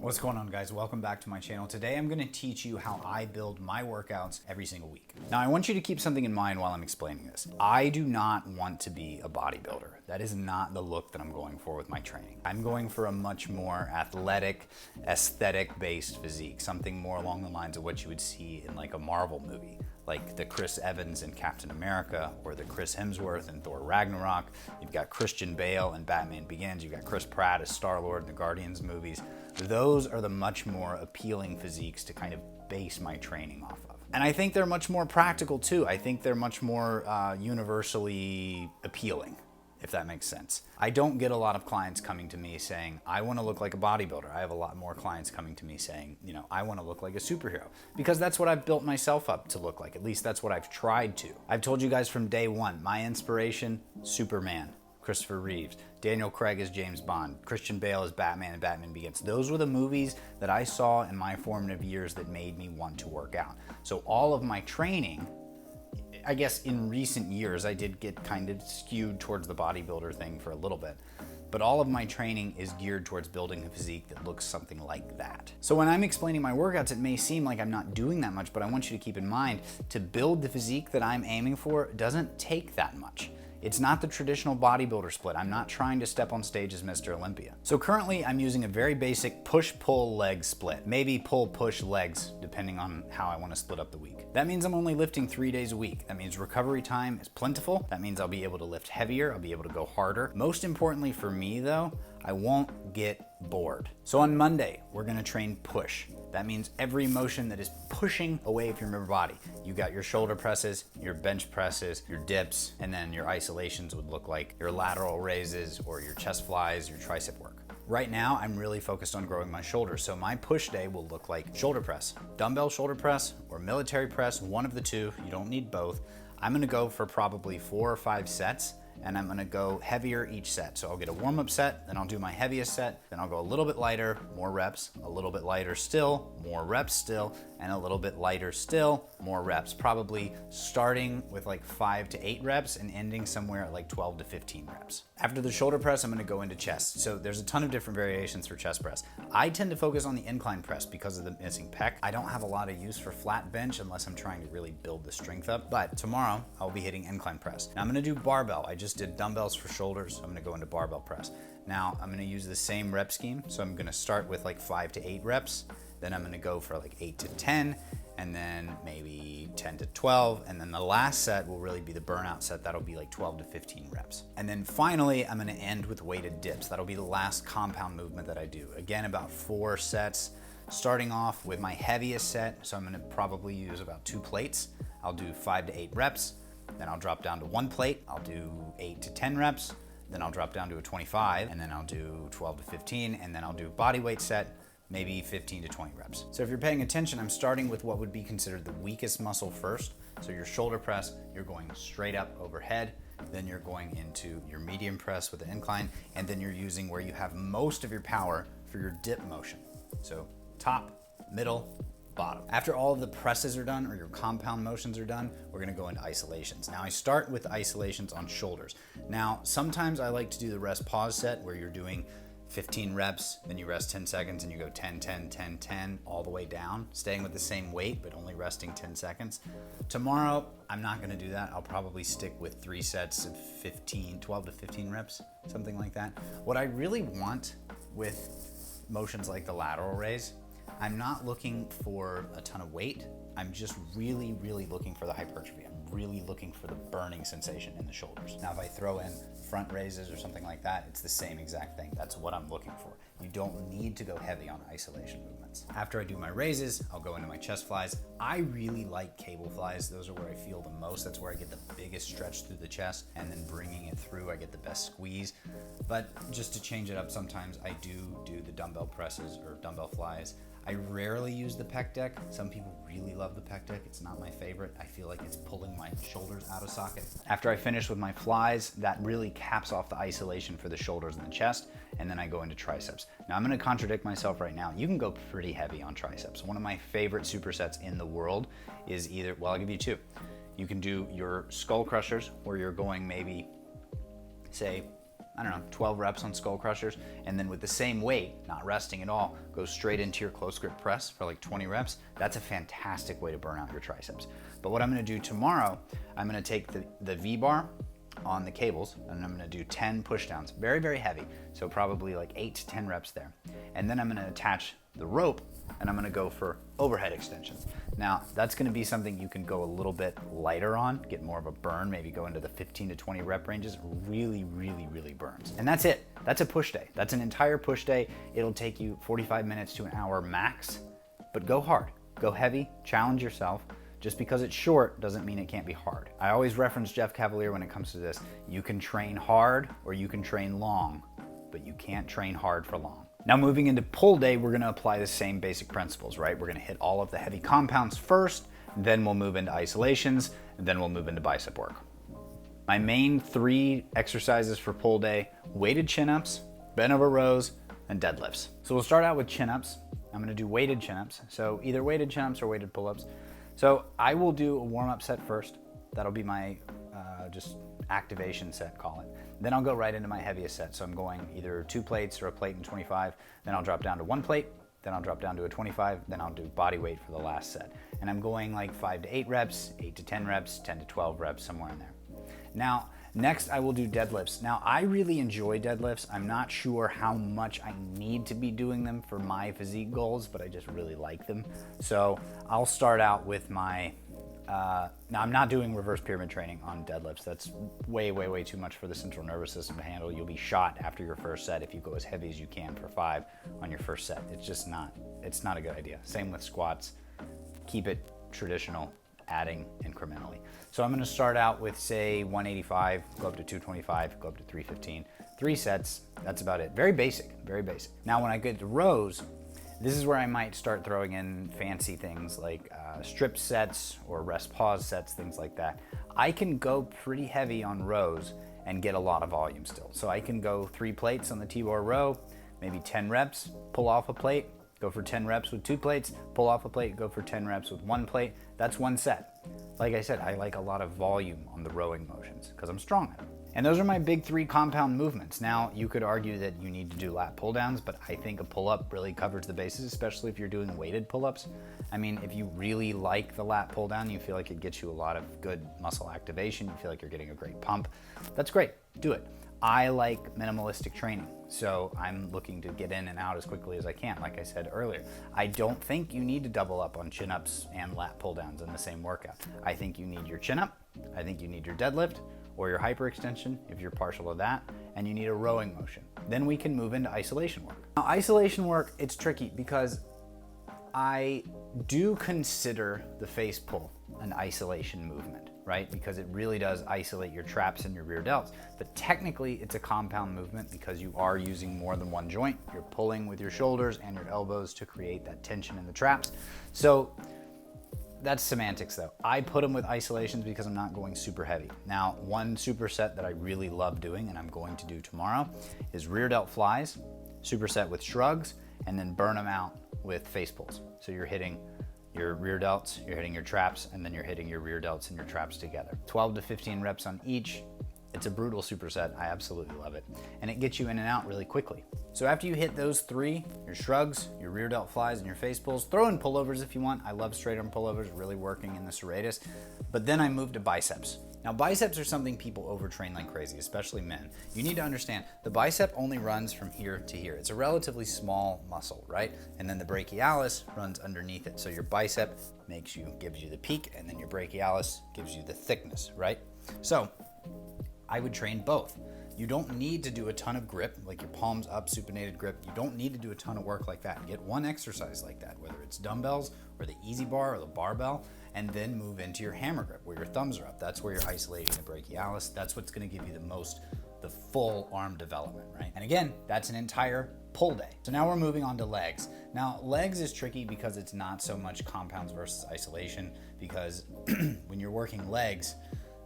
What's going on, guys? Welcome back to my channel. Today I'm going to teach you how I build my workouts every single week. Now I want you to keep something in mind while I'm explaining this. I do not want to be a bodybuilder. That is not the look that I'm going for with my training. I'm going for a much more athletic, aesthetic-based physique, something more along the lines of what you would see in like a Marvel movie, like the Chris Evans in Captain America or the Chris Hemsworth in Thor Ragnarok. You've got Christian Bale in Batman Begins. You've got Chris Pratt as Star-Lord in the Guardians movies. Those are the much more appealing physiques to kind of base my training off of. And I think they're much more practical too. I think they're much more universally appealing, if that makes sense. I don't get a lot of clients coming to me saying, I want to look like a bodybuilder. I have a lot more clients coming to me saying, I want to look like a superhero, because that's what I've built myself up to look like. At least that's what I've tried to. I've told you guys from day one, my inspiration, Superman, Christopher Reeves, Daniel Craig as James Bond, Christian Bale as Batman and Batman Begins. Those were the movies that I saw in my formative years that made me want to work out. So all of my training, I guess in recent years, I did get kind of skewed towards the bodybuilder thing for a little bit, but all of my training is geared towards building a physique that looks something like that. So when I'm explaining my workouts, it may seem like I'm not doing that much, but I want you to keep in mind, to build the physique that I'm aiming for doesn't take that much. It's not the traditional bodybuilder split. I'm not trying to step on stage as Mr. Olympia. So currently I'm using a very basic push-pull leg split, maybe pull-push legs, depending on how I want to split up the week. That means I'm only lifting 3 days a week. That means recovery time is plentiful. That means I'll be able to lift heavier. I'll be able to go harder. Most importantly for me though, I won't get bored. So on Monday, we're gonna train push. That means every motion that is pushing away from your body. You got your shoulder presses, your bench presses, your dips, and then your isolations would look like your lateral raises or your chest flies, your tricep work. Right now, I'm really focused on growing my shoulders, so my push day will look like shoulder press, dumbbell shoulder press, or military press, one of the two. You don't need both. I'm gonna go for probably 4 or 5 sets, and I'm gonna go heavier each set. So I'll get a warm-up set, then I'll do my heaviest set, then I'll go a little bit lighter, more reps, a little bit lighter still, more reps still, and a little bit lighter still, more reps. Probably starting with like 5 to 8 reps and ending somewhere at like 12 to 15 reps. After the shoulder press, I'm gonna go into chest. So there's a ton of different variations for chest press. I tend to focus on the incline press because of the missing pec. I don't have a lot of use for flat bench unless I'm trying to really build the strength up, but tomorrow I'll be hitting incline press. Now I'm gonna do barbell. I just did dumbbells for shoulders, so I'm gonna go into barbell press. Now I'm gonna use the same rep scheme, so I'm gonna start with like 5 to 8 reps, then I'm gonna go for like 8 to 10, and then maybe 10 to 12, and then the last set will really be the burnout set. That'll be like 12 to 15 reps. And then finally, I'm gonna end with weighted dips. That'll be the last compound movement that I do. Again, about 4 sets, starting off with my heaviest set, so I'm gonna probably use about 2 plates. I'll do 5 to 8 reps, then I'll drop down to 1 plate, I'll do 8 to 10 reps, then I'll drop down to a 25, and then I'll do 12 to 15, and then I'll do body weight set, maybe 15 to 20 reps. So if you're paying attention, I'm starting with what would be considered the weakest muscle first. So your shoulder press, you're going straight up overhead, then you're going into your medium press with the incline, and then you're using where you have most of your power for your dip motion. So top, middle, bottom. After all of the presses are done or your compound motions are done, we're gonna go into isolations. Now I start with isolations on shoulders. Now, sometimes I like to do the rest pause set where you're doing 15 reps, then you rest 10 seconds and you go 10, 10, 10, 10, all the way down, staying with the same weight, but only resting 10 seconds. Tomorrow, I'm not gonna do that. I'll probably stick with 3 sets of 12 to 15 reps, something like that. What I really want with motions like the lateral raise, I'm not looking for a ton of weight. I'm just really, really looking for the hypertrophy. I'm really looking for the burning sensation in the shoulders. Now, if I throw in front raises or something like that, it's the same exact thing. That's what I'm looking for. You don't need to go heavy on isolation movements. After I do my raises, I'll go into my chest flies. I really like cable flies. Those are where I feel the most. That's where I get the biggest stretch through the chest, and then bringing it through, I get the best squeeze. But just to change it up, sometimes I do the dumbbell presses or dumbbell flies. I rarely use the pec deck. Some people really love the pec deck. It's not my favorite. I feel like it's pulling my shoulders out of socket. After I finish with my flies, that really caps off the isolation for the shoulders and the chest, and then I go into triceps. Now I'm gonna contradict myself right now. You can go pretty heavy on triceps. One of my favorite supersets in the world is either, well, I'll give you 2. You can do your skull crushers where you're going maybe, say, I don't know, 12 reps on skull crushers, and then with the same weight, not resting at all, go straight into your close grip press for like 20 reps. That's a fantastic way to burn out your triceps. But what I'm gonna do tomorrow, I'm gonna take the V-bar on the cables, and I'm gonna do 10 push downs, very, very heavy. So probably like 8 to 10 reps there. And then I'm gonna attach the rope and I'm gonna go for overhead extensions. Now, that's gonna be something you can go a little bit lighter on, get more of a burn, maybe go into the 15 to 20 rep ranges, really, really, really burns. And that's it, that's a push day. That's an entire push day. It'll take you 45 minutes to an hour max, but go hard, go heavy, challenge yourself. Just because it's short doesn't mean it can't be hard. I always reference Jeff Cavaliere when it comes to this. You can train hard or you can train long, but you can't train hard for long. Now moving into pull day, we're gonna apply the same basic principles, right? We're gonna hit all of the heavy compounds first, then we'll move into isolations, and then we'll move into bicep work. My main 3 exercises for pull day: weighted chin-ups, bent over rows, and deadlifts. So we'll start out with chin-ups. I'm gonna do weighted chin-ups. So either weighted chin-ups or weighted pull-ups. So I will do a warm-up set first. That'll be my just activation set, call it. Then I'll go right into my heaviest set. So I'm going either 2 plates or a plate and 25. Then I'll drop down to 1 plate. Then I'll drop down to a 25. Then I'll do body weight for the last set. And I'm going like 5 to 8 reps, 8 to 10 reps, 10 to 12 reps, somewhere in there. Now, next I will do deadlifts. Now, I really enjoy deadlifts. I'm not sure how much I need to be doing them for my physique goals, but I just really like them. So I'll start out with my, now I'm not doing reverse pyramid training on deadlifts. That's way, way, way too much for the central nervous system to handle. You'll be shot after your first set if you go as heavy as you can for 5 on your first set. It's just not, it's not a good idea. Same with squats. Keep it traditional, adding incrementally. So I'm gonna start out with, say, 185, go up to 225, go up to 315. 3 sets, that's about it. Very basic, very basic. Now when I get to rows, this is where I might start throwing in fancy things like strip sets or rest pause sets, things like that. I can go pretty heavy on rows and get a lot of volume still. So I can go 3 plates on the T-bar row, maybe 10 reps, pull off a plate, go for 10 reps with 2 plates, pull off a plate, go for 10 reps with 1 plate. That's 1 set. Like I said, I like a lot of volume on the rowing motions because I'm strong at them. And those are my big 3 compound movements. Now, you could argue that you need to do lat pull downs, but I think a pull-up really covers the bases, especially if you're doing weighted pull-ups. I mean, if you really like the lat pull down, you feel like it gets you a lot of good muscle activation, you feel like you're getting a great pump, that's great, do it. I like minimalistic training, so I'm looking to get in and out as quickly as I can, like I said earlier. I don't think you need to double up on chin-ups and lat pull-downs in the same workout. I think you need your chin-up, I think you need your deadlift, or your hyperextension, if you're partial to that, and you need a rowing motion. Then we can move into isolation work. Now, isolation work, it's tricky because I do consider the face pull an isolation movement, right? Because it really does isolate your traps and your rear delts. But technically, it's a compound movement because you are using more than one joint. You're pulling with your shoulders and your elbows to create that tension in the traps. So that's semantics though. I put them with isolations because I'm not going super heavy. Now, one superset that I really love doing and I'm going to do tomorrow is rear delt flies, superset with shrugs, and then burn them out with face pulls. So you're hitting your rear delts, you're hitting your traps, and then you're hitting your rear delts and your traps together. 12 to 15 reps on each. It's a brutal superset. I absolutely love it. And it gets you in and out really quickly. So after you hit those 3, your shrugs, your rear delt flies, and your face pulls, throw in pullovers if you want. I love straight arm pullovers, really working in the serratus. But then I move to biceps. Now biceps are something people overtrain like crazy, especially men. You need to understand, the bicep only runs from here to here. It's a relatively small muscle, right? And then the brachialis runs underneath it. So your bicep gives you the peak, and then your brachialis gives you the thickness, right? So I would train both. You don't need to do a ton of grip, like your palms up, supinated grip. You don't need to do a ton of work like that. Get one exercise like that, whether it's dumbbells or the easy bar or the barbell, and then move into your hammer grip where your thumbs are up. That's where you're isolating the brachialis. That's what's gonna give you the full arm development, right? And again, that's an entire pull day. So now we're moving on to legs. Now, legs is tricky because it's not so much compounds versus isolation, because when you're working legs,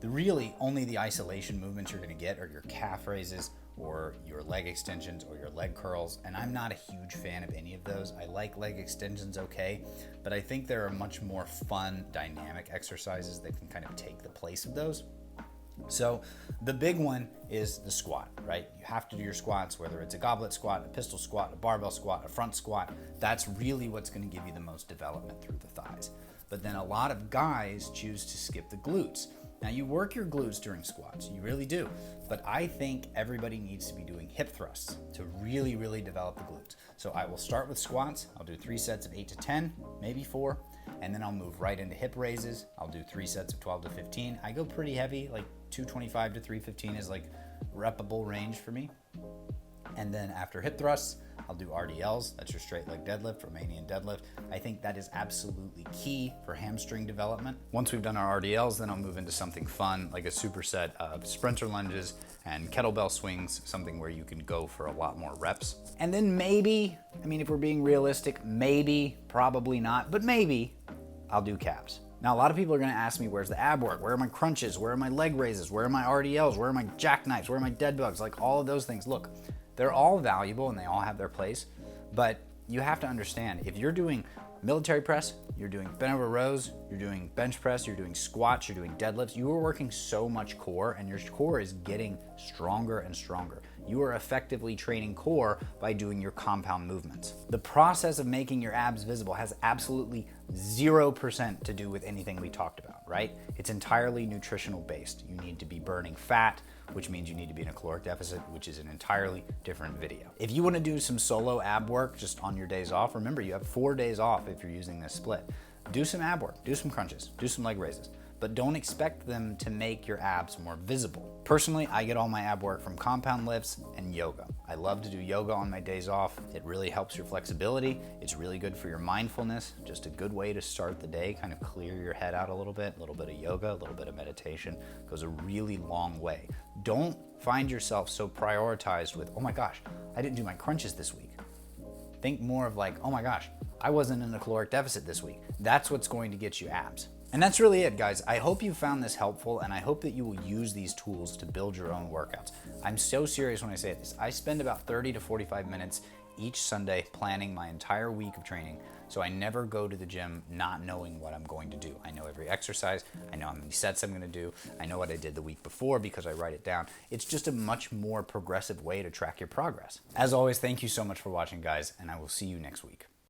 really only the isolation movements you're gonna get are your calf raises or your leg extensions or your leg curls, and I'm not a huge fan of any of those. I like leg extensions okay, but I think there are much more fun, dynamic exercises that can kind of take the place of those. So the big one is the squat, right? You have to do your squats, whether it's a goblet squat, a pistol squat, a barbell squat, a front squat. That's really what's going to give you the most development through the thighs. But then a lot of guys choose to skip the glutes. Now you work your glutes during squats, you really do. But I think everybody needs to be doing hip thrusts to really, really develop the glutes. So I will start with squats. I'll do 3 sets of 8 to 10, maybe 4. And then I'll move right into hip raises. I'll do 3 sets of 12 to 15. I go pretty heavy, like 225 to 315 is like repable range for me. And then after hip thrusts, I'll do RDLs. That's your straight leg deadlift, Romanian deadlift. I think that is absolutely key for hamstring development. Once we've done our RDLs, then I'll move into something fun, like a superset of sprinter lunges and kettlebell swings, something where you can go for a lot more reps. And then maybe, I mean, if we're being realistic, maybe, probably not, but maybe I'll do calves. Now, a lot of people are gonna ask me, where's the ab work? Where are my crunches? Where are my leg raises? Where are my RDLs? Where are my jackknives? Where are my dead bugs? Like all of those things. Look, they're all valuable and they all have their place, but you have to understand, if you're doing military press, you're doing bent over rows, you're doing bench press, you're doing squats, you're doing deadlifts, you are working so much core and your core is getting stronger and stronger. You are effectively training core by doing your compound movements. The process of making your abs visible has absolutely 0% to do with anything we talked about, right? It's entirely nutritional based. You need to be burning fat, which means you need to be in a caloric deficit, which is an entirely different video. If you want to do some solo ab work just on your days off, remember you have 4 days off if you're using this split. Do some ab work, do some crunches, do some leg raises, but don't expect them to make your abs more visible. Personally, I get all my ab work from compound lifts and yoga. I love to do yoga on my days off. It really helps your flexibility. It's really good for your mindfulness. Just a good way to start the day, kind of clear your head out a little bit of yoga, a little bit of meditation goes a really long way. Don't find yourself so prioritized with, oh my gosh, I didn't do my crunches this week. Think more of like, oh my gosh, I wasn't in a caloric deficit this week. That's what's going to get you abs. And that's really it, guys. I hope you found this helpful, and I hope that you will use these tools to build your own workouts. I'm so serious when I say this. I spend about 30 to 45 minutes each Sunday planning my entire week of training, so I never go to the gym not knowing what I'm going to do. I know every exercise, I know how many sets I'm gonna do, I know what I did the week before because I write it down. It's just a much more progressive way to track your progress. As always, thank you so much for watching, guys, and I will see you next week.